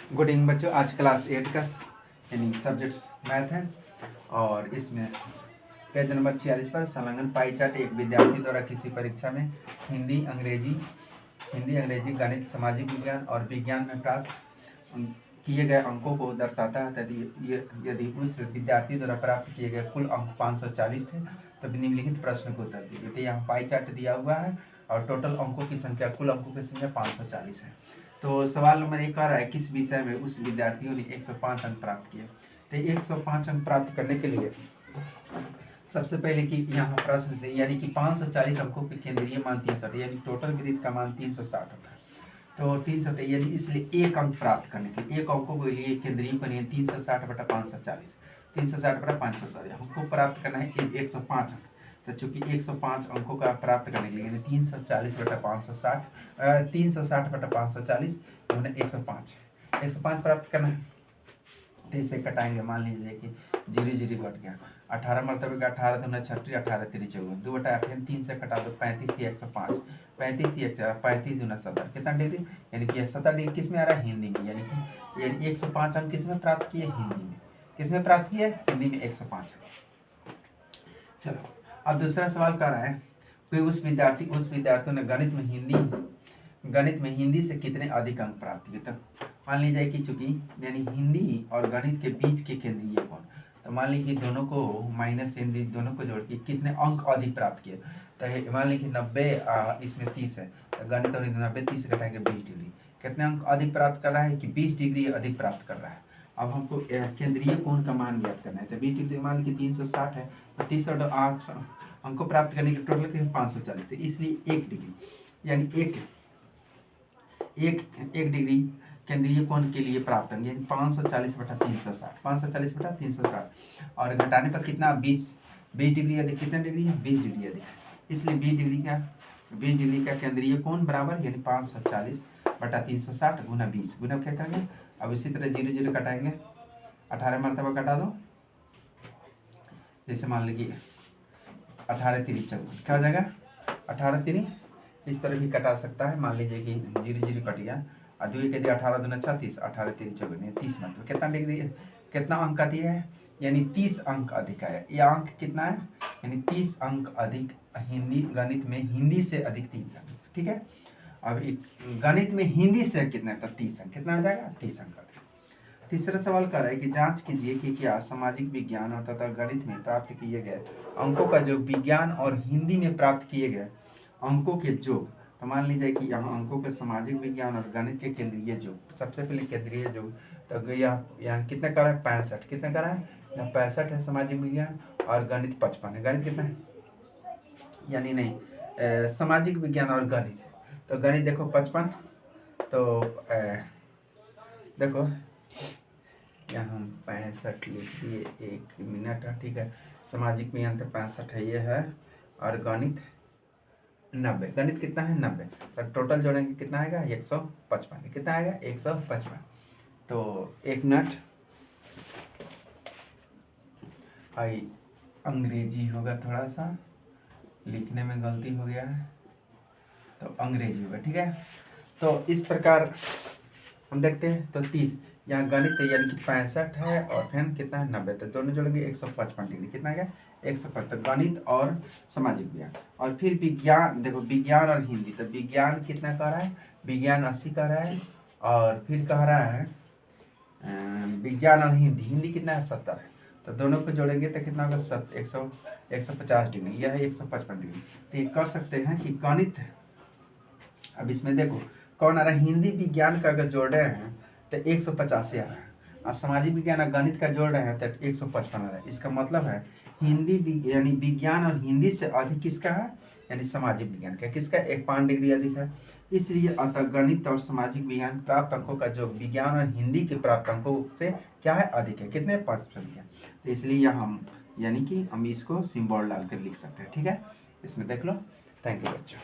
Good evening बच्चों। आज class 8 का यानी सब्जेक्ट्स मैथ है और इसमें पेज नंबर 46 पर संलग्न पाई चार्ट एक विद्यार्थी द्वारा किसी परीक्षा में हिंदी अंग्रेजी गणित सामाजिक विज्ञान और विज्ञान में प्राप्त किए गए अंकों को दर्शाता है। यदि उस विद्यार्थी द्वारा प्राप्त किए गए कुल अंक 540 थे तो निम्नलिखित प्रश्न को उत्तर दीजिए। तो यहाँ पाई चार्ट दिया हुआ है और टोटल अंकों की संख्या कुल अंकों की संख्या 540 है। तो सवाल नंबर 1 कह रहा है किस विषय में उस विद्यार्थियों ने 105 अंक प्राप्त किए। तो 105 अंक प्राप्त करने के लिए सबसे पहले कि यहाँ प्रश्न से यानी कि 540 अंकों के केंद्रीय मान 360 यानी टोटल वृत्त का मान 360 होता है। तो 360 यानी इसलिए एक अंक प्राप्त करने के लिए एक अंकों के लिए केंद्रीय का नियम 360/540 360/540 हमको प्राप्त करना है 105 अंक। तो चूंकि 105 अंकों का प्राप्त करने के लिए यानी 340/560 360/540 हमने 105 प्राप्त करना है। तो इसे कटाएंगे, मान लीजिए कि 0 घट गया 18 मरतबे का 18 दूना 36 18 3 54 2/3 3 से कटा दो 35 थी 105 35 दूना 70 कितना डिग्री यानी कि 70 डिग्री किस में आ रहा है हिंदी में। यानी 105 अंक किस में प्राप्त किए हिंदी में। किस में प्राप्त किए हिंदी में 105। चलो अब दूसरा सवाल कर रहा है कि उस विद्यार्थियों ने गणित में हिंदी से कितने अधिक अंक प्राप्त किए। तो मान लीजिए कि चूंकि यानी हिंदी और गणित के बीच के केंद्रीय कोण, तो मान लीजिए कि दोनों को माइनस हिंदी दोनों को जोड़ के कितने अंक अधिक प्राप्त किए। तो मान लीजिए कि 90 इसमें 30 है तो गणित और 90 30 घटाएंगे 20 डिग्री कितने अंक अधिक प्राप्त कर रहा है कि 20 डिग्री अधिक प्राप्त कर रहा है। अब हमको केंद्रीय कोण का मान ज्ञात करना है। तो 20 डिग्री मान लीजिए 360 है तो 30 अंक को प्राप्त करने के टोटल 540 है, इसलिए 1 डिग्री यानी एक डिग्री केंद्रीय कोण के लिए प्राप्त होंगे 540/360 540/360 और घटाने पर कितना 20 डिग्री अधिक कितना डिग्री है 20 डिग्री अधिक है। इसलिए 20 डिग्री का केंद्रीय कोण बराबर यानी 540/360 गुना 20 गुना क्या करेंगे। अब इसी तरह 0 कटाएंगे 18 मरतबा कटा दो, जैसे मान लीजिए 18 3 54 क्या हो जाएगा 18 3 इस तरह भी कटा सकता है। मान लीजिए कि 0 कट गया और 2 के दिए 18 दूना 36 18 3 54 30 मतलब कितना डिग्री है कितना अंक आती है यानी 30 अंक अधिक है। ये अंक कितना है यानी 30 अंक अधिक हिंदी गणित में हिंदी से अधिक 3 अंक। ठीक है, अब गणित में हिंदी से कितना है तो 30 अंक कितना हो जाएगा 30 अंक अधिक। तीसरा सवाल कर रहा है कि जांच कीजिए कि क्या सामाजिक विज्ञान और तथा गणित में प्राप्त किए गए अंकों का जो विज्ञान और हिंदी में प्राप्त किए गए अंकों के योग। तो मान लीजिए कि यहाँ अंकों के सामाजिक विज्ञान और गणित के केंद्रीय योग, सबसे पहले केंद्रीय योग तो यहाँ कितना कर रहा है 65 कितना कर रहा है यहाँ 65 है सामाजिक विज्ञान और गणित 55 है। गणित कितना है यानी नहीं सामाजिक विज्ञान और गणित तो गणित देखो 55 तो देखो यहाँ हम 65 लिख दिए 1 मिनट है। ठीक है, सामाजिक विज्ञान तो 65 है ये है और गणित 90 गणित कितना है 90 तो टोटल जोड़ेंगे कितना आएगा 155 कितना आएगा 155। तो 1 मिनट आई अंग्रेजी होगा, थोड़ा सा लिखने में गलती हो गया है तो अंग्रेजी होगा। ठीक है, तो इस प्रकार हम देखते हैं तो 30 यहाँ गणित यानी कि 65 है और फिर कितना है 90 तो दोनों जोड़ेंगे 155 डिग्री कितना है 155। तो गणित और सामाजिक विज्ञान और फिर विज्ञान देखो विज्ञान और हिंदी तो विज्ञान कितना कह रहा है विज्ञान 80 कह रहा है और फिर कह रहा है विज्ञान और हिंदी कितना है 70 है। तो दोनों को जोड़ेंगे तो कितना होगा 150 डिग्री यह है 155 डिग्री। तो ये कर सकते हैं कि गणित अब इसमें देखो कौन आ रहा है हिंदी विज्ञान का अगर जोड़ रहे हैं तो 185 आ रहा है और सामाजिक विज्ञान और गणित का जोड़ रहे हैं तो 155 आ रहा है। इसका मतलब है हिंदी यानी विज्ञान और हिंदी से अधिक किसका है यानी सामाजिक विज्ञान का किसका 5 डिग्री अधिक है। इसलिए अतः गणित और सामाजिक विज्ञान प्राप्त अंकों का जो विज्ञान और हिंदी के प्राप्त अंकों से क्या है अधिक है कितने 5%। तो इसलिए यहाँ हम यानी कि हम इसको सिंबल डालकर लिख सकते हैं। ठीक है, इसमें देख लो। थैंक यू बच्चों।